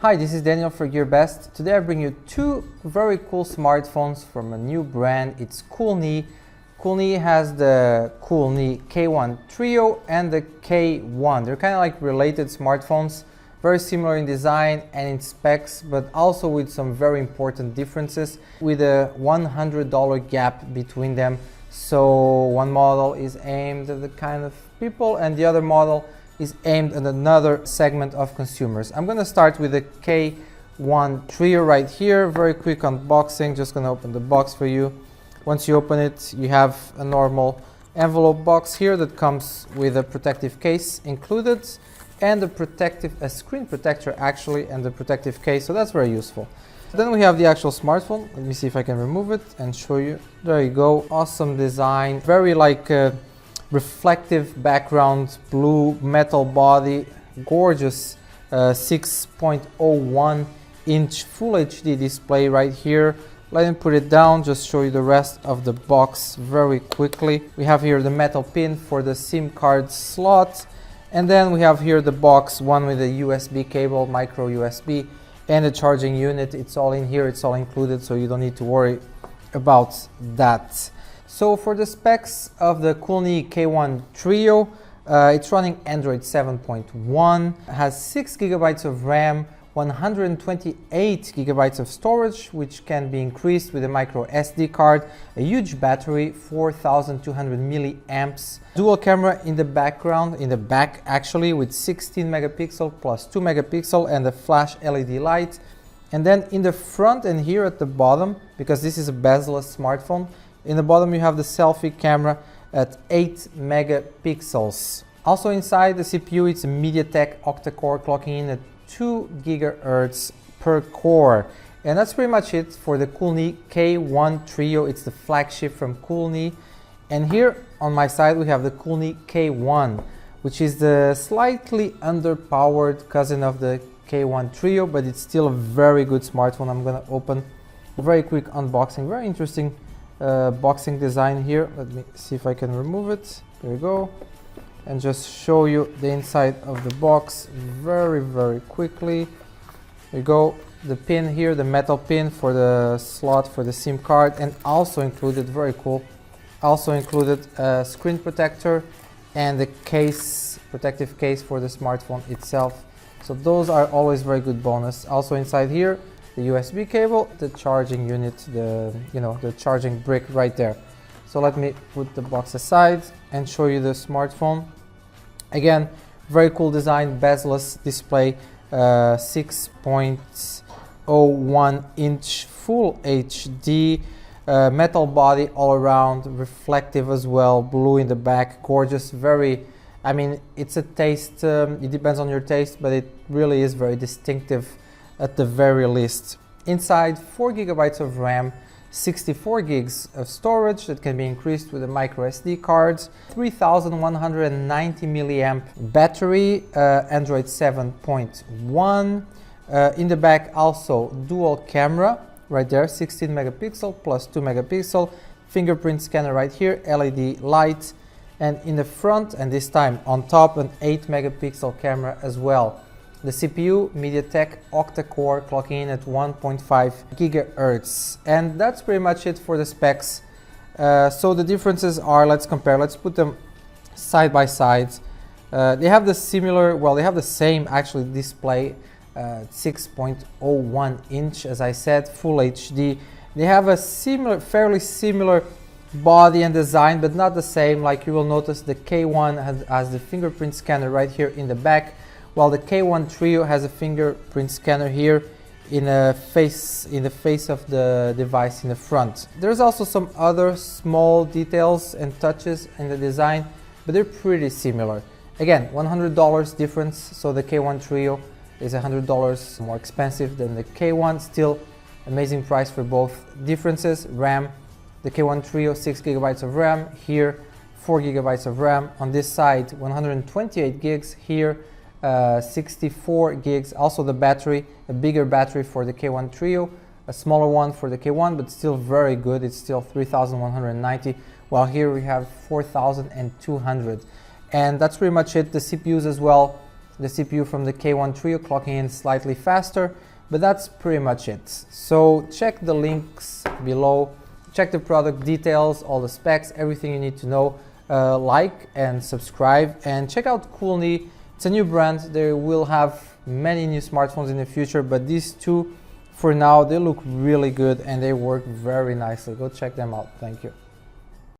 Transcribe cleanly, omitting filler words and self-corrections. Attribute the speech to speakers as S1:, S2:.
S1: Hi, this is Daniel for GearBest. Today I bring you two very cool smartphones from a new brand. It's Koolnee. Koolnee has the Koolnee K1 Trio and the K1. They're kind of like related smartphones, very similar in design and in specs, but also with some very important differences, with a $100 gap between them. So one model is aimed at the kind of people and the other model is aimed at another segment of consumers. I'm going to start with the K1 Trio right here. Very quick unboxing. Just going to open the box for you. Once you open it, you have a normal envelope box here that comes with a protective case included and a screen protector actually, and the protective case, so that's very useful. Then we have the actual smartphone. Let me see if I can remove it and show you. There you go. Awesome design. Very like reflective background, blue metal body, gorgeous 6.01 inch full HD display right here. Let me put it down, just show you the rest of the box very quickly. We have here the metal pin for the SIM card slot, and then we have here the box, one with a USB cable, micro USB, and a charging unit. It's all in here, it's all included, so you don't need to worry about that. So for the specs of the Koolnee K1 Trio, it's running Android 7.1, has 6 GB of RAM, 128 GB of storage, which can be increased with a micro SD card, a huge battery, 4,200 milliamps, dual camera in the back actually, with 16 megapixel plus 2 megapixel and a flash LED light. And then in the front and here at the bottom, because this is a bezel-less smartphone, in the bottom you have the selfie camera at 8 megapixels. Also inside the CPU, it's a MediaTek Octa core clocking in at 2 gigahertz per core. And that's pretty much it for the Koolnee K1 Trio. It's the flagship from Koolnee. And here on my side we have the Koolnee K1, which is the slightly underpowered cousin of the K1 Trio, but it's still a very good smartphone. I'm gonna open a very quick unboxing. Very interesting boxing design here. Let me see if I can remove it. There we go. And just show you the inside of the box very quickly. There you go. The pin here, the metal pin for the slot for the SIM card, and also included, very cool, also included a screen protector and the case, protective case for the smartphone itself. So those are always very good bonus. Also inside here, the USB cable, the charging unit, the charging brick right there. So let me put the box aside and show you the smartphone. Again, very cool design, bezel-less display, 6.01 inch full HD, metal body all around, reflective as well, blue in the back, gorgeous, very, I mean, it's a taste, it depends on your taste, but it really is very distinctive at the very least. Inside, 4 GB of RAM, 64 gigs of storage that can be increased with a micro SD card, 3,190 milliamp battery, Android 7.1. In the back also dual camera right there, 16 megapixel plus 2 megapixel, fingerprint scanner right here, LED light, and in the front, and this time on top, an 8 megapixel camera as well. The CPU, MediaTek Octa core clocking in at 1.5 gigahertz. And that's pretty much it for the specs. So the differences are, let's compare, let's put them side by side. They have the same actually display, 6.01 inch, as I said, full HD. They have a fairly similar body and design, but not the same. Like you will notice, the K1 has the fingerprint scanner right here in the back, while the K1 Trio has a fingerprint scanner here in the face of the device in the front. There's also some other small details and touches in the design, but they're pretty similar. Again, $100 difference, so the K1 Trio is $100 more expensive than the K1. Still amazing price for both. Differences: RAM, the K1 Trio 6 GB of RAM, here 4 GB of RAM. On this side 128 gigs, here 64 gigs. Also the battery, a bigger battery for the K1 Trio, a smaller one for the K1, but still very good. It's still 3,190, while here we have 4,200. And that's pretty much it. The CPUs as well, the CPU from the K1 Trio, clocking in slightly faster, but that's pretty much it. So check the links below, check the product details, all the specs, everything you need to know. Like and subscribe, and check out Koolnee. It's a new brand. They will have many new smartphones in the future, but these two for now, they look really good and they work very nicely. Go check them out. Thank you.